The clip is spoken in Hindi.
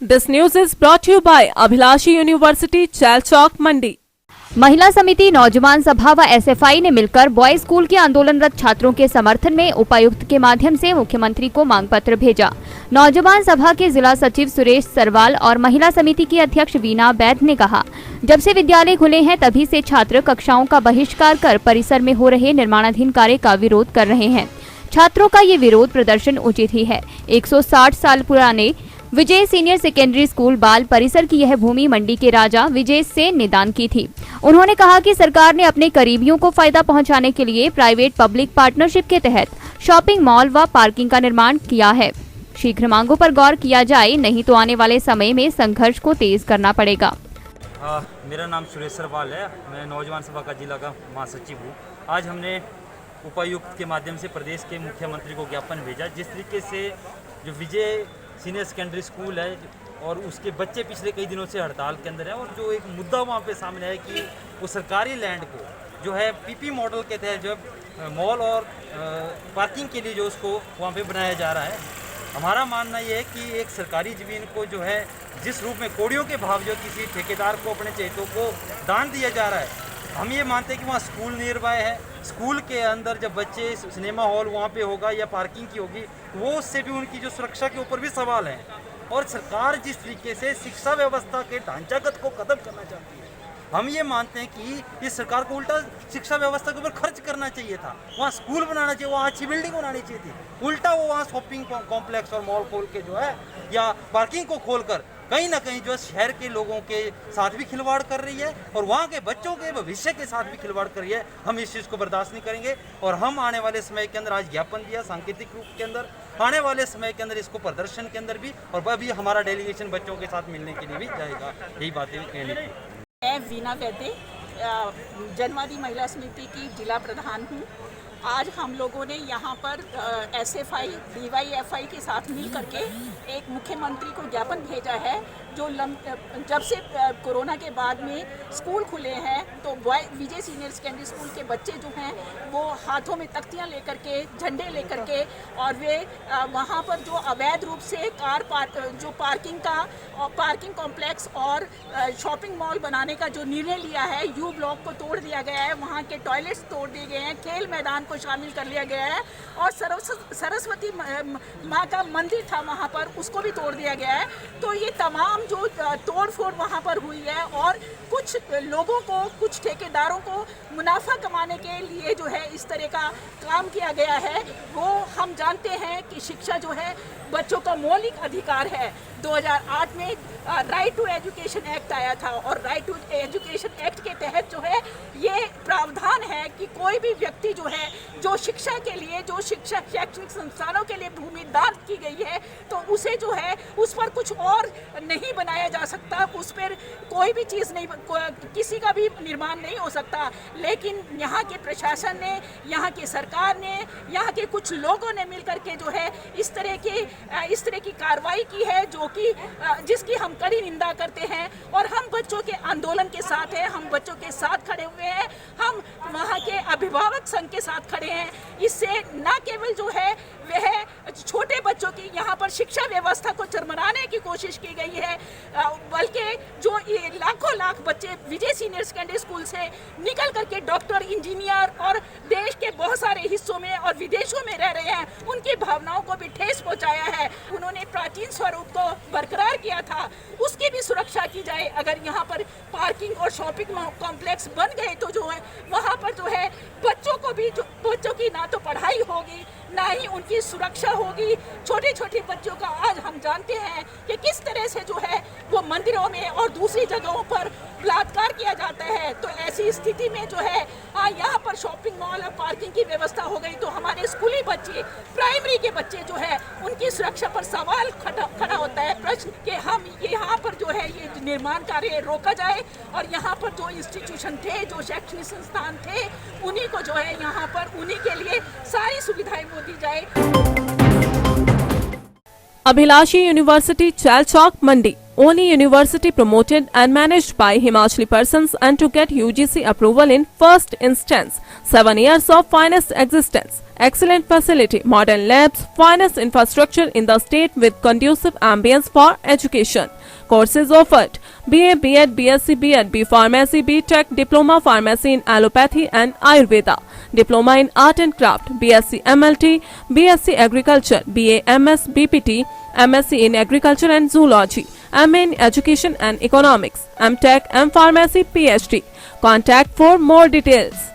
This news is brought to you by Abhilashi University, Chalchok, Mandi. महिला समिति, नौजवान सभा व एसएफआई ने मिलकर बॉयज स्कूल के आंदोलनरत छात्रों के समर्थन में उपायुक्त के माध्यम से मुख्यमंत्री को मांग पत्र भेजा। नौजवान सभा के जिला सचिव सुरेश सरवाल और महिला समिति की अध्यक्ष वीना बैद ने कहा, जब से विद्यालय खुले हैं तभी से छात्र कक्षाओं का बहिष्कार कर परिसर में हो रहे निर्माणाधीन कार्य का विरोध कर रहे हैं। छात्रों का ये विरोध प्रदर्शन उचित ही है। 160 साल पुराने विजय सीनियर सेकेंडरी स्कूल बाल परिसर की यह भूमि मंडी के राजा विजय सेन ने दान की थी। उन्होंने कहा कि सरकार ने अपने करीबियों को फायदा पहुंचाने के लिए प्राइवेट पब्लिक पार्टनरशिप के तहत शॉपिंग मॉल व पार्किंग का निर्माण किया है। शीघ्र मांगों पर गौर किया जाए, नहीं तो आने वाले समय में संघर्ष को तेज करना पड़ेगा। मेरा नाम सुरेश सरवाल है, मैं नौजवान सभा का जिला का महासचिव हूँ। आज हमने उपायुक्त के माध्यम से प्रदेश के मुख्यमंत्री को ज्ञापन भेजा। जिस तरीके से जो विजय सीनियर सेकेंडरी स्कूल है और उसके बच्चे पिछले कई दिनों से हड़ताल के अंदर हैं, और जो एक मुद्दा वहाँ पे सामने है कि वो सरकारी लैंड को जो है पीपी मॉडल के तहत जो मॉल और पार्किंग के लिए जो उसको वहाँ पे बनाया जा रहा है। हमारा मानना ये है कि एक सरकारी ज़मीन को जो है जिस रूप में कौड़ियों के भाव जो किसी ठेकेदार को अपने चहेतों को दान दिया जा रहा है, हम ये मानते हैं कि वहाँ स्कूल निर्भय है। स्कूल के अंदर जब बच्चे सिनेमा हॉल वहाँ पे होगा या पार्किंग की होगी, वो उससे भी उनकी जो सुरक्षा के ऊपर भी सवाल हैं। और सरकार जिस तरीके से शिक्षा व्यवस्था के ढांचागत को खत्म करना चाहती है, हम ये मानते हैं कि इस सरकार को उल्टा शिक्षा व्यवस्था के ऊपर खर्च करना चाहिए था। वहाँ स्कूल बनाना चाहिए, वहाँ अच्छी बिल्डिंग बनानी चाहिए थी। उल्टा वो वहाँ शॉपिंग कॉम्प्लेक्स और मॉल खोल के जो है या पार्किंग को खोलकर कहीं ना कहीं जो शहर के लोगों के साथ भी खिलवाड़ कर रही है और वहाँ के बच्चों के भविष्य के साथ भी खिलवाड़ कर रही है। हम इस चीज़ को बर्दाश्त नहीं करेंगे और हम आने वाले समय के अंदर आज ज्ञापन दिया सांकेतिक रूप के अंदर, आने वाले समय के अंदर इसको प्रदर्शन के अंदर भी, और अभी हमारा डेलीगेशन बच्चों के साथ मिलने के लिए भी जाएगा। यही बातें कहने की। मैं वीना बैदे, जनवादी महिला समिति की जिला प्रधान हूँ। आज हम लोगों ने यहाँ पर एसएफआई, डीवाईएफआई के साथ मिल करके एक मुख्यमंत्री को ज्ञापन भेजा है। जो जब से कोरोना के बाद में स्कूल खुले हैं तो विजय सीनियर सेकेंडरी स्कूल के बच्चे जो हैं वो हाथों में तख्तियाँ लेकर के, झंडे लेकर के, और वे वहाँ पर जो अवैध रूप से जो पार्किंग कॉम्प्लेक्स और शॉपिंग मॉल बनाने का जो निर्णय लिया है, यू ब्लॉक को तोड़ दिया गया है, वहाँ के टॉयलेट्स तोड़ दिए गए हैं, खेल मैदान को शामिल कर लिया गया है, और सरस्वती माँ का मंदिर था वहाँ पर, उसको भी तोड़ दिया गया है। तो ये तमाम जो तोड़ फोड़ वहाँ पर हुई है और कुछ लोगों को, कुछ ठेकेदारों को मुनाफा कमाने के लिए जो है इस तरह का काम किया गया है। वो हम जानते हैं कि शिक्षा जो है बच्चों का मौलिक अधिकार है। 2008 में राइट टू एजुकेशन एक्ट आया था और राइट टू एजुकेशन एक्ट के तहत जो है ये प्रावधान है कि कोई भी व्यक्ति जो है जो शिक्षा के लिए, जो शिक्षा शैक्षणिक संस्थानों के लिए भूमि दान की गई है, तो उसे जो है उस पर कुछ और नहीं बनाया जा सकता, उस पर कोई भी चीज़ नहीं, किसी का भी निर्माण नहीं हो सकता। लेकिन यहाँ के प्रशासन ने, यहाँ की सरकार ने, यहाँ के कुछ लोगों ने मिलकर के जो है इस तरह की कार्रवाई की है, जो कि जिसकी हम कड़ी निंदा करते हैं। और हम बच्चों के आंदोलन के साथ हैं, हम बच्चों के साथ खड़े हुए हैं, हम वहाँ के अभिभावक संघ के साथ खड़े हैं। इससे न केवल जो है वह छोटे बच्चों की यहाँ पर शिक्षा व्यवस्था को चरमराने की कोशिश की गई है, बल्कि जो ये लाखों लाख बच्चे विजय सीनियर सेकेंडरी स्कूल से निकल करके डॉक्टर, इंजीनियर और देश के बहुत सारे हिस्सों में और विदेशों में रह रहे हैं, उनकी भावनाओं को भी ठेस पहुंचाया है। उन्होंने प्राचीन स्वरूप को बरकरार किया था, उसकी भी सुरक्षा की जाए। अगर यहाँ पर पार्किंग और शॉपिंग कॉम्प्लेक्स बन गए तो जो है वहाँ पर जो है बच्चों की ना तो पढ़ाई होगी, ना ही उनकी सुरक्षा होगी। छोटे छोटे बच्चों का आज हम जानते हैं कि किस तरह से जो है वो मंदिरों में और दूसरी जगहों पर बलात्कार किया जाता है। तो ऐसी स्थिति में जो है यहाँ पर शॉपिंग मॉल और पार्किंग की व्यवस्था हो गई तो हमारे स्कूली बच्चे, प्राइमरी के बच्चे जो है उनकी सुरक्षा पर सवाल खड़ा होता है, प्रश्न कि हम यहाँ पर जो है ये निर्माण कार्य रोका जाए और यहाँ पर जो इंस्टीट्यूशन थे, जो शैक्षणिक संस्थान थे, उन्हीं को जो है यहाँ पर उन्हीं के लिए सारी सुविधाएं दी जाए। अभिलाषी university, चालचौक, Mandi. only university promoted and managed by Himachali persons, and to get UGC approval in first instance. 7 years of finest existence. Excellent facility, modern labs, finest infrastructure in the state with conducive ambience for education. Courses offered: BA, B.Ed, BSc, B.Ed, B Pharmacy, B.Tech, Diploma Pharmacy in Allopathy and Ayurveda, Diploma in Art and Craft, BSc MLT, BSc Agriculture, BA MS, BPT, MSc in Agriculture and Zoology, MA in Education and Economics, MTech, M Pharmacy, PhD. Contact for more details.